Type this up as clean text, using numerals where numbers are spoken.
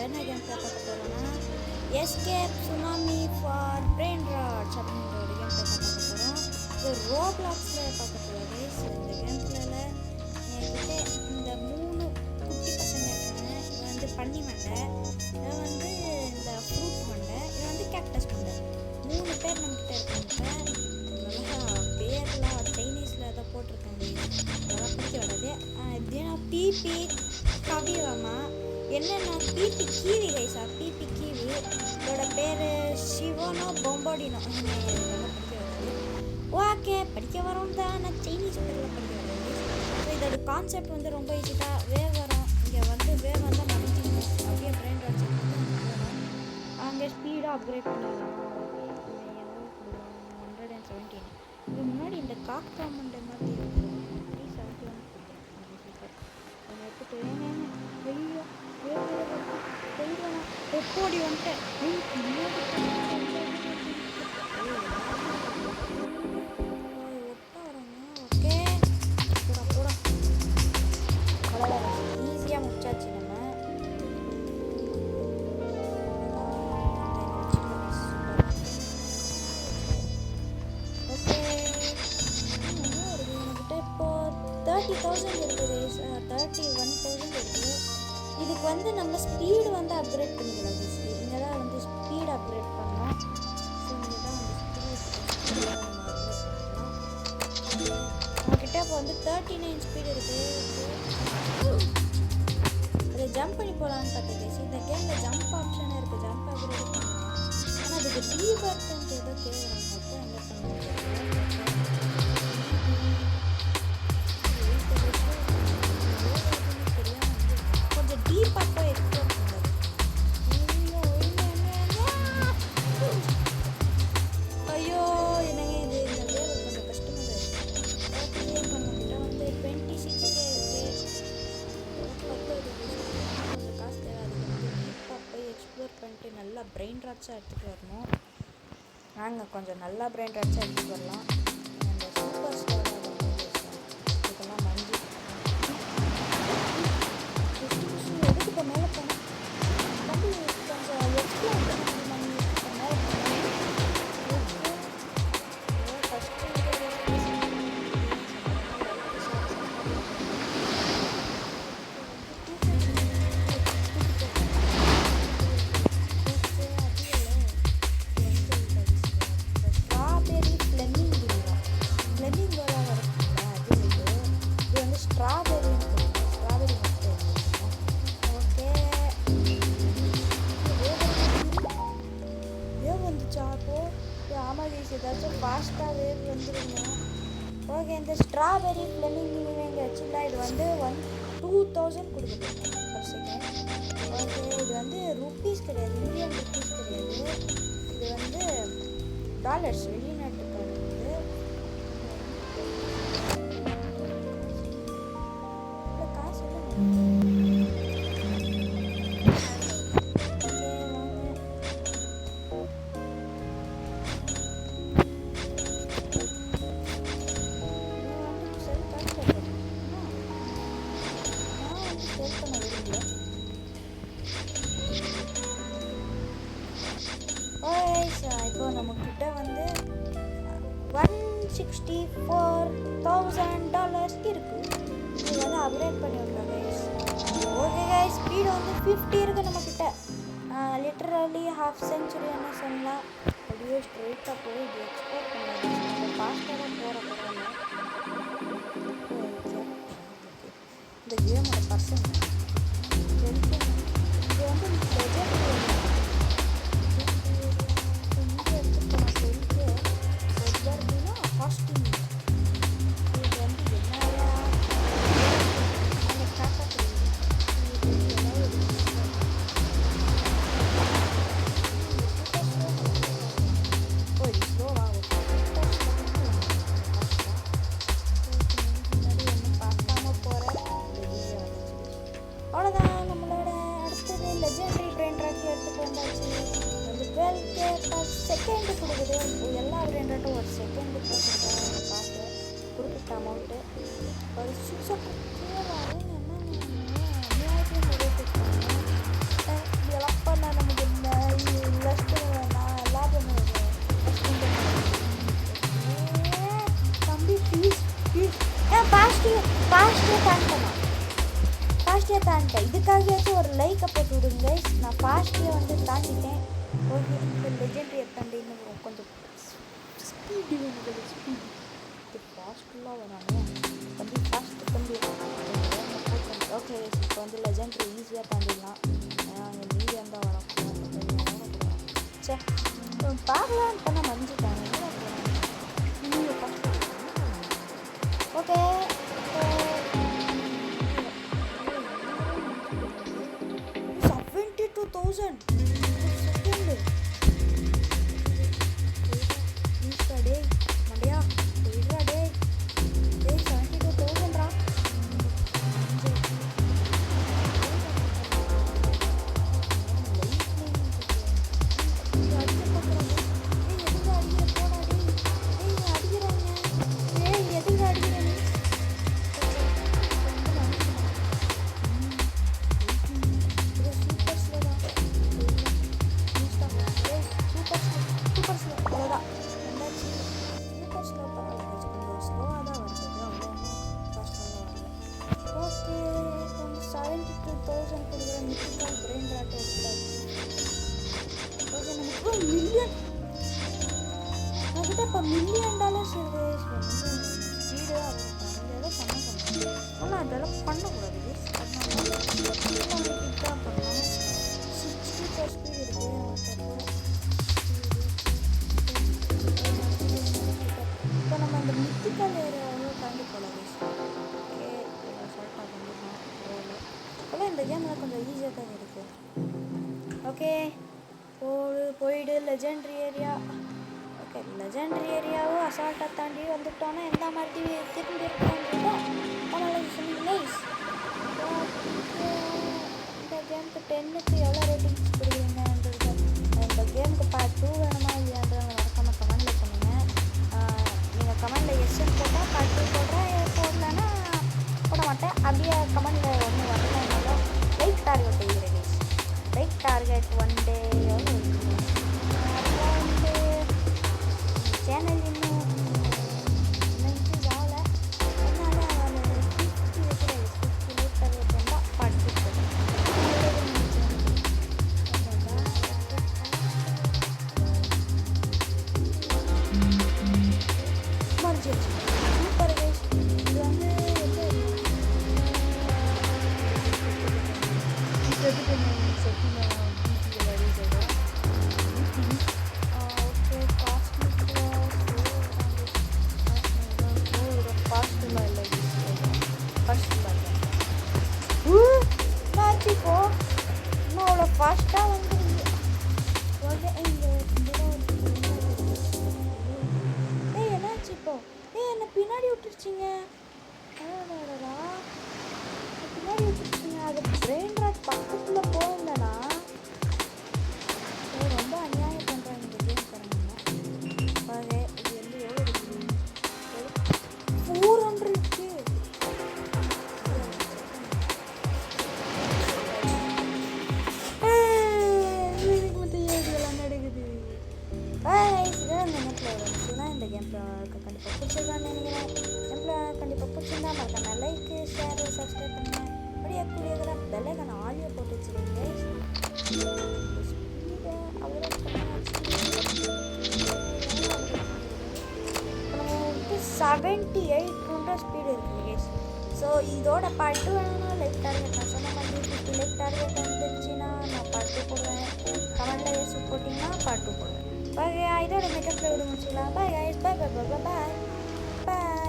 என்ன கேம் பார்க்க போகிறோன்னா escape tsunami for brain rots அப்படின்ற ஒரு கேம் பார்க்க போகிறோம். இது ரோப்ளாக்ஸில் பார்க்க போகிறோம் கைஸ். இந்த கேம்ல என்கிட்ட இந்த 3 குட்டி பசங்க இருக்காங்க. இது வந்து பன்னி மண்டை, இது வந்து இந்த ஃப்ரூட் மண்டை, இது வந்து கேக்டஸ் மண்டை. 3 பேர் நம்மகிட்ட இருக்காங்க. நல்லா பேர்லாம் சைனீஸில் அதை போட்டிருக்காங்க. அதெல்லாம் படிக்க வராது. இதுனா பிபி கவியமா என்னென்னா பிபி கீவி கைஸா. பிபி கீவி இதோட பேர் சிவனோ பொம்போடினோ. இதெல்லாம் படிக்க வராது. ஓகே படிக்க வரோம் தான், நான் சைனீஸ் பேரில் படிக்க வராது. ஸோ இதோட கான்செப்ட் வந்து ரொம்ப ஈஸி தான். வேவ் வரும், இங்கே வந்து வேவ் வந்தால் மறைஞ்சிக்கணும். அப்படியே பிரெயின் ராட்ஸ் அங்கே ஸ்பீடாக அப்கிரேட் பண்ணிடலாம். 117. இது முன்னாடி இந்த காக்கா மண்டை மாதிரி இருக்கும். 371 அதை எடுத்துட்டு ஐயோ எப்போடி வந்துட்டேன். ஓகே போட ஈஸியாக முடிச்சாச்சு. நம்ம ஓகே இப்போ 30,000 இருக்குது, 31,000 இருக்குது. இதுக்கு வந்து நம்ம ஸ்பீடு வந்து அப்கிரேட் பண்ணிக்கலாம். இங்கே தான் வந்து ஸ்பீடு அப்கிரேட் பண்ணலாம். ஸோ இங்கே தான் வந்து ஸ்பீடு நம்மக்கிட்ட இப்போ வந்து 39 ஸ்பீடு இருக்குது. அதை ஜம்ப் பண்ணி போகலான்னு பார்த்தேன். இந்த கேமில் ஜம்ப் ஆப்ஷனே இருக்குது. ஜம்ப் அப்கிரேட் பண்ணலாம். ஆனால் அதுக்கு ரீவர்ட்ன்ட்டு ஏதோ கேட்குறாங்க. அப்போ என்ன பண்ணுவாங்க கொஞ்சம் டீப்பாக போய் எக்ஸ்ப்ளோர் பண்ணுறது. ஐயோ என்னங்க இது இந்த வேலை கொஞ்சம் கஷ்டமாக இருக்குது. நம்மகிட்ட வந்து 26K இருக்குது. கொஞ்சம் காசு தேவை. அதுக்கு வந்து டீப்பாக போய் எக்ஸ்ப்ளோர் பண்ணிட்டு நல்லா பிரெயின் ராட்ஸாக எடுத்துகிட்டு வரணும். நாங்கள் கொஞ்சம் நல்லா பிரெயின் ராட்ஸாக எடுத்துகிட்டு வரலாம். அந்த சூப்பர் ஸ்டார் இதுக்கெல்லாம் மஞ்சள் எதுக்கு இப்போ மேலே போனோம். தம்பி கொஞ்சம் எக்ஸ்ப்ளோர் பண்ணி மேலே போனோம். ஃபஸ்ட்டு ஸ்ட்ராபெரி ஃப்ளெமிங் கோலா வரக்கூடாது. அது இது வந்து ஸ்ட்ராபெரி மட்டும். ஓகே வேவ் வந்துச்சா? அப்போது ஆமாம் கைஸ், ஏதாச்சும் ஃபாஸ்ட்டாக வேவ் வந்துருங்க. ஓகே இந்த ஸ்ட்ராபெரி ஃப்ளெமிங் இங்கே வச்சுக்கலாம். இது வந்து 2,000 கொடுக்குது பர் செகண்ட். ஓகே இது வந்து ருப்பீஸ் கிடையாது, இந்தியன் ருப்பீஸ் கிடையாது. இது வந்து டாலர்ஸ், வெளிநாட்டுக்கான இது. காசு இல்லை. இப்போ நம்மக்கிட்ட வந்து $164,000 இருக்குது. இது வந்து அப்கிரேட் பண்ணி விடலாம் கைஸ். ஓகே கைஸ் ஸ்பீடு வந்து 50 இருக்குது நம்மக்கிட்ட. லிட்டரலி ½ சென்ச்சுரி என்ன சொல்லலாம். அப்படியே ஸ்ட்ரெயிட்டாக போய் இது எக்ஸ்போர்ட் பண்ணலாம். ஃபாஸ்ட்டாக தான் போகிற பரவாயில்ல. இந்த கேமோட பர்சன் இது வந்து காஸ்டியூம். இது வந்து என்னையா காக்கா ஸ்லோவா முன்னாடி ஒன்றும் பார்க்காம போகிறேன். அவ்வளோதான். நம்மளோட அடுத்தது லெஜெண்டரி பிரெயின் ராட் எடுத்துகிட்டு வந்தாச்சு. அது 12K per செகண்ட் கொடுக்குது. எல்லா பிரெயின் ராட்டும் ஒரு செகண்டுக்கு கொடுக்குறாங்க காசு. குறிப்பிட்ட அமௌண்ட்டு ஒரு 6 என்ன 3000 கொடுப்பாங்க. ஃபாஸ்ட்டே தாண்டிட்டேன். இதுக்காகயாச்சும் ஒரு லைக்கை போட்டு விடுங்க guys. நான் ஃபாஸ்ட்டே வந்து தாண்டிட்டேன். ஓகே, இந்த லெஜெண்டரி தாண்டி இன்னும் கொஞ்சம் ஸ்பீடு வேணும். ஸ்பீடு இது ஃபாஸ்ட்லாம் வராங்க தம்பி, ஃபாஸ்ட்டு தம்பி. ஓகே, இப்போ வந்து லெஜெண்டரி ஈஸியாக தாண்டிடலாம். ஏன்னா அங்கே மீடியம் தான் வரும். சே, பார்க்கலாம் பண்ண மறைஞ்சிட்டாங்க. Okay, 72,000 second. டே மண்டையா போயிடுறா. டே 72,000 $1 மில்லியன் ஸ்பீடு ஆனால் அதெல்லாம் பண்ணக்கூடாது. இதுதான் பண்ணலாம். 60 ஸ்பீடு இருக்குது. இப்போ நம்ம அந்த மித்திக்கல் ஏரியாவும் தாண்டி போகலாம். ஓகே, ஷார்ட்டாக பண்ணிடலாம். அப்போல்லாம் இந்த கேமில் கொஞ்சம் ஈஸியாக தான் இருக்குது. ஓகே, போயிடு லெஜெண்டரி ஏரியா. ஓகே, லெஜெண்டரி ஏரியாவும் அசால்ட்டாக தாண்டி வந்துட்டோன்னா எந்த மாதிரி திரும்பி இருக்கோன்றதோ நைஸ். இந்த கேமுக்கு 10க்கு எவ்வளோ ரேட்டிங்ஸ் கொடுக்குறீங்கன்றது, இந்த கேமுக்கு பார்ட் 2 வேணுமா இல்லையான்றவங்க மறக்காமல் கமெண்டில் பண்ணுங்கள். நீங்கள் கமெண்டில் எஸ்ன்னு போட்டால் பார்ட் 2 போடலன்னா போட மாட்டேன். அப்படியே கமெண்டில் ஒன்று வரலனாலும் லைக் டார்கெட் எழுதுகிறேன். லைக் டார்கெட் 1 டே எவ்வளோ சேனல் இன்னும் இன்க்ரீஸ் ஆகலை. அதனால லைக் டார்கெட் வந்தால் பார்த்துட்டு மறைஞ்சிருச்சு. Super guys. இது வந்து ஃபாஸ்ட்டாக வந்துருங்க. என்னாச்சு இப்போ? என்னை பின்னாடி விட்டுருச்சிங்க. பின்னாடி விட்டுருச்சிங்க. அது பிரெயின் ராட் பக்கத்தில் போயிருந்தேனா ரொம்ப அநியாயம் பண்ணுறாங்க இந்த கேம் தரணும்னா. பாரு, இது வந்து எவ்வளோ இருக்குது? 400 இருக்குது. இந்த கேம் கண்டிப்பாக பிடிச்சிருக்கான்னு நினைக்கிறேன். கேமில் கண்டிப்பாக பிடிச்சிருந்தா மறக்காம லைக்கு, ஷேர், சப்ஸ்கிரைப் பண்ணுங்கள். அப்படியே கூடிய பெல்லைக்கான ஆடியோ போட்டு வச்சுருக்கீங்க. நம்ம வந்து 78 ஸ்பீடு இருக்குது. ஸோ இதோட பாட்டு வேணும்னா லைக் டார்கெட் நான் சொன்ன மாதிரி 50 லைக் டார்கெட் வந்துருச்சுன்னா நான் பாட்டு போடுவேன். கமெண்டில் ஏசி போட்டிங்கன்னா பாட்டு போடுவேன். பாய், இதோட மேக்கப்பில் விட முடிச்சுக்கலாம். பாய் கைஸ், பாய் பாய் பாய் பாய் பாய்.